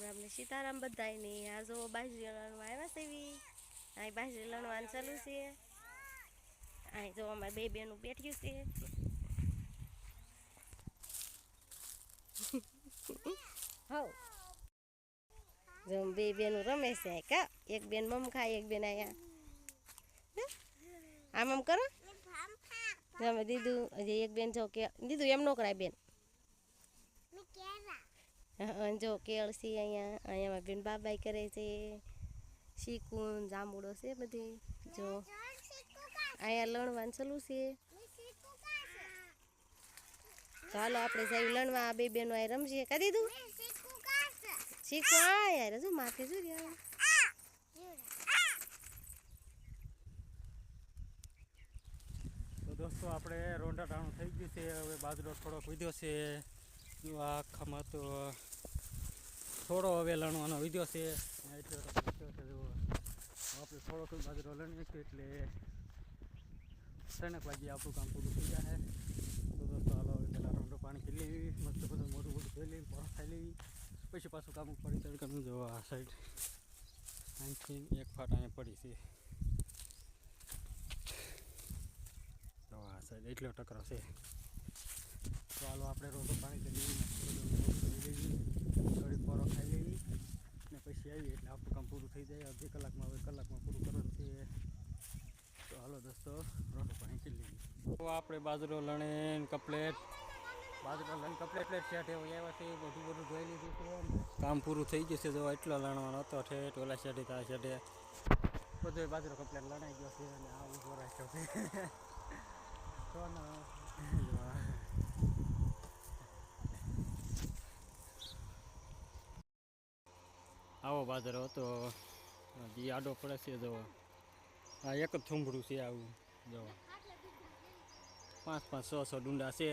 રામ ને સીતારામ બધાય ને આ જો બાજરી લણવા આવ્યા છે એવી આ બાજરી લણવાનું ચાલુ છે આ જો અમારે બે બેનું બેઠ્યું છે હો જો બે બેનું રમે છે કા એક બેન મમ ખાય એક બેન આયા આમ આમ કરો તમે દીધું હજી એક બેન જો કે દીધું એમ નો કરાય બેન જો કેળ છે અહીંયા બેન બાબાઈ કરે છે શીકું જાંબુડો છે બધી જો અહીંયા લણવાનું ચાલુ છે ચાલો આપણે જઈ લણવા બે બેનો આ રમશે કા દીધું શીખું આ યાર જો માથે જો તો દોસ્તો આપણે રોંડા ટાણું થઈ ગયું છે હવે બાજરો થોડોક વિધ્યો છે આખામાં તો થોડો હવે લણવાનો વિધ્યો છે એટલો આપણે થોડોક બાજરો લણીએ છીએ એટલે 3 વાગે આપણું કામ પૂરું થઈ જાય તો દોસ્તો હાલો હવે પહેલાં રોંડો પાણી પી લેવી મસ્ત બધું મોટું મોટું ધોઈ લેવી પોરો ખાઈ લેવી પછી પાછું કામ પડી તડકાનું જો આ સાઈડ અહીંથી એક ફાટ અહીંયા પડી છે તો આ સાઈડ એટલો ટકરો છે તો હાલો આપણે રોંડો પાણી કરી લેવી થોડી પોરો ખાઈ લેવી ને પછી આવીએ એટલે આપણું કામ પૂરું થઈ જાય અડધી કલાકમાં હવે કલાકમાં પૂરું કરવાનું છે તો હાલો દોસ્તો રોંડો પાણી કરી લેવી તો આપણે બાજરો લણે કપલેટ બાજરો લઈને કપલેટ શેઠ એવું આવ્યા છે બધું ધોઈ લીધું છે કામ પૂરું થઈ જશે જો એટલો લણવાનો હતો ઠેઠ ઓલા શેઠે તા શેઠે બધો બાજરો કપલેટ લણાઈ ગયો છે અને આ ઊભો રાખ્યો છે તો આવો બાજરો હતો હજી આડો પડે છે જો આ એક જ થૂંભડું છે આવું જો 5-5 6 ડુંડા છે